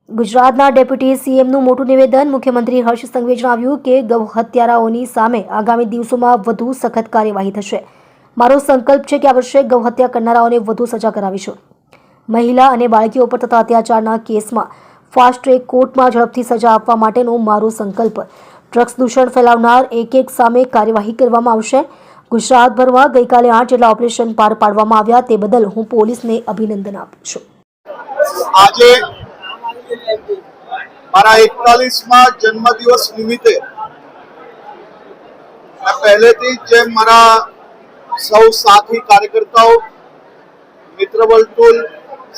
ગુજરાતના ડેપ્યુટી સીએમનું મોટું નિવેદન। મુખ્યમંત્રી હર્ષ સંઘવીએ જણાવ્યું કે ગૌ હત્યારાઓની સામે આગામી દિવસોમાં વધુ સખત કાર્યવાહી થશે। મારો સંકલ્પ છે કે આ વર્ષે ગૌ હત્યા કરનારાઓને વધુ સજા કરાવીશું। મહિલા અને બાળકીઓ પર થતા અત્યાચારના કેસમાં ફાસ્ટ ટ્રેક કોર્ટમાં ઝડપથી સજા આપવા માટેનો મારો સંકલ્પ। ડ્રગ્સ દૂષણ ફેલાવનાર એક સામે કાર્યવાહી કરવામાં આવશે। ગુજરાતભરમાં ગઈકાલે 8 જેટલા ઓપરેશન પાર પાડવામાં આવ્યા, તે બદલ હું પોલીસને અભિનંદન આપું છું। આજે મારા 41માં જન્મદિવસ નિમિત્તે પહેલેથી જ મારા સૌ સાથી કાર્યકર્તાઓ, મિત્ર વર્તુળ,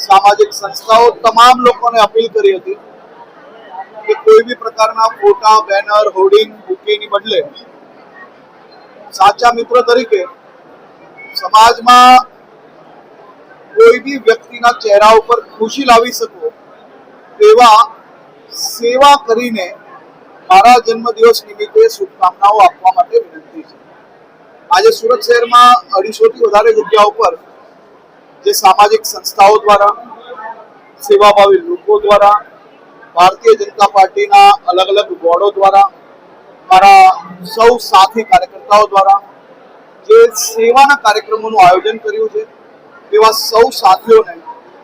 સામાજિક સંસ્થાઓ તમામ લોકોને અપીલ કરી હતી કે કોઈ બી પ્રકારના ફોટા, બેનર, હોર્ડિંગ, બુકેની બદલે સાચા મિત્ર તરીકે સમાજમાં કોઈ બી વ્યક્તિના ચહેરા ઉપર ખુશી લાવી શકો તેવા સેવા કરીને મારા જન્મદિવસ નિમિત્તે શુભકામનાઓ આપવા માટે વિનંતી છે। આજે સુરત શહેરમાં 250થી વધારે જગ્યાઓ પર જે સામાજિક સંસ્થાઓ દ્વારા, સેવાભાવી લોકો દ્વારા, ભારતીય જનતા પાર્ટીના અલગ અલગ બોર્ડો દ્વારા, મારા સૌ સાથી કાર્યકર્તાઓ દ્વારા જે સેવાના કાર્યક્રમોનું આયોજન કર્યું છે તેવા સૌ સાથીઓને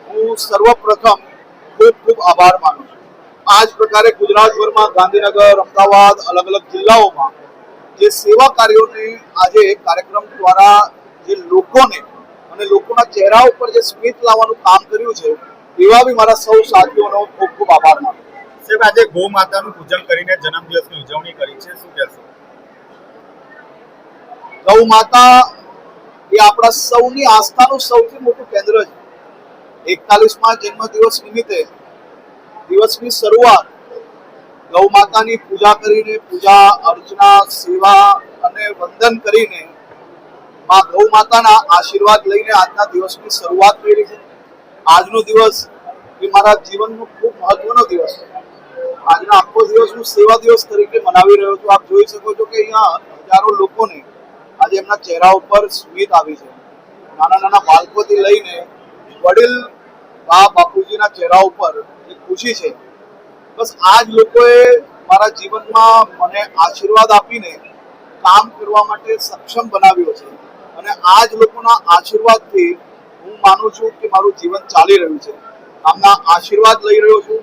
હું સર્વપ્રથમ ખૂબ ખૂબ આભાર માનું છું। આ જ પ્રકારે ગુજરાતભરમાં ગાંધીનગર, અમદાવાદ, અલગ અલગ જિલ્લાઓમાં જે સેવા કાર્યોને આજે કાર્યક્રમ દ્વારા જે લોકોને અને લોકોના ચહેરા ઉપર જે સ્મિત લાવવાનું કામ કર્યું છે એવા બી મારા સૌ સાથીઓનો ખૂબ ખૂબ આભાર માનું છું। સાહેબ, આજે ગૌ માતાનું પૂજન કરીને જન્મદિવસની ઉજવણી કરી છે, શું કહેશો? ગૌ માતા એ આપણા સૌની આસ્થાનું સૌથી મોટું કેન્દ્ર છે। 41માં જન્મદિવસ નિમિત્તે દિવસની શરૂઆત ગૌ માતાની પૂજા કરીને, પૂજા અર્ચના, સેવા અને વંદન કરીને માં ગૌ માતાના આશીર્વાદ લઈને આજના દિવસની શરૂઆત કરી છે। આજનો દિવસ એ મારા જીવનનો ખૂબ મહત્વનો દિવસ છે। આજનો આખો દિવસ હું સેવા દિવસ તરીકે મનાવી રહ્યો છું। આપ જોઈ શકો છો કે અહીંયા હજારો લોકોને આજે એમના ચહેરા ઉપર સ્મિત આવી છે। નાના નાના બાળકોથી લઈને વડીલ બાપુજીના ચહેરા ઉપર જે ખુશી છે, બસ આ જ લોકોએ મારા જીવનમાં મને આશીર્વાદ આપીને કામ કરવા માટે સક્ષમ બનાવ્યો છે અને આ જ લોકોના આશીર્વાદથી હું માનું છું કે મારું જીવન ચાલી રહ્યું છે। આમના આશીર્વાદ લઈ રહ્યો છું,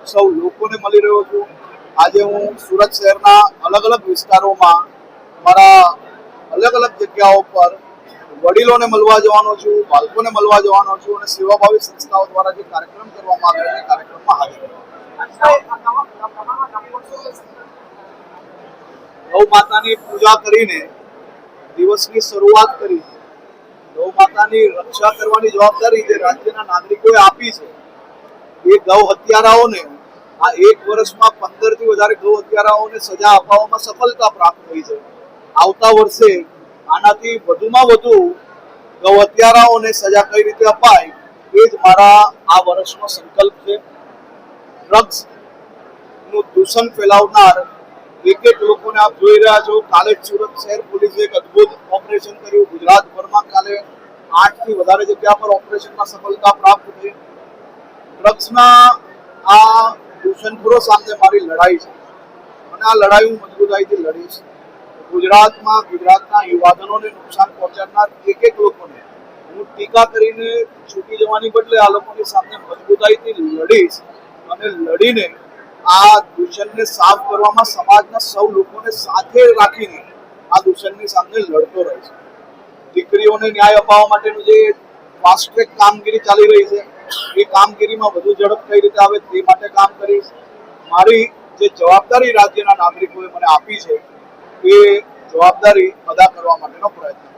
સૌ લોકોને મળી રહ્યો છું। આજે હું સુરત શહેરના અલગ અલગ વિસ્તારોમાં, મારા અલગ અલગ જગ્યાઓ પર વડીલોને મળવા જવાનો છું, બાળકોને મળવા જવાનો છું અને સેવાભાવી સંસ્થાઓ દ્વારા જે કાર્યક્રમ કરવામાં આવ્યો છે કાર્યક્રમમાં હાજર છું। ગૌ માતાની પૂજા કરીને દિવસની શરૂઆત કરી। ગૌ માતાની રક્ષા કરવાની જવાબદારી જે રાજ્યના નાગરિકોએ આપી છે એ ગૌ હત્યારાઓને આ 1 વર્ષમાં 15થી વધારે ગૌ હત્યારાઓને સજા અપાવવામાં સફળતા પ્રાપ્ત થઈ છે। આવતા વર્ષે આનાથી વધુમાં વધુ ગૌ હત્યારાઓને સજા કઈ રીતે અપાય એ જ મારા આ વર્ષનો સંકલ્પ છે। ડ્રગ્સ નું દૂષણ ફેલાવનાર એક લોકોને આપ જોઈ રહ્યા છો। કાલે સુરત શહેર પોલીસે એક અદ્ભુત ઓપરેશન કર્યું। ગુજરાતભરમાં કાલે 8 થી વધારે જગ્યા પર ઓપરેશનમાં સફળતા પ્રાપ્ત થઈ। ડ્રગ્સના આ દૂષણખોરો સામે મારી લડાઈ છે અને આ લડાઈ હું મજબૂતાઈથી લડીશ। ગુજરાતમાં ગુજરાતના યુવાધનોને નુકસાન પહોંચાડનાર એક લોકોને હું ટીકા કરીને છૂટી જવાની બદલે આ લોકોની સામે મજબૂતાઈથી લડીશ અને લડીને આ દૂષણને સાફ કરવામાં સમાજના સૌ લોકોને સાથે રાખીને આ દૂષણની સામે લડતો રહીશ। દીકરીઓને ન્યાય અપાવવા માટેનું જે ફાસ્ટ ટ્રેક કામગીરી ચાલી રહી છે એ કામગીરીમાં વધુ ઝડપ કઈ રીતે આવે તે માટે કામ કરીશ। મારી જે જવાબદારી રાજ્યના નાગરિકોએ મને આપી છે એ જવાબદારી અદા કરવા માટેનો પ્રયત્ન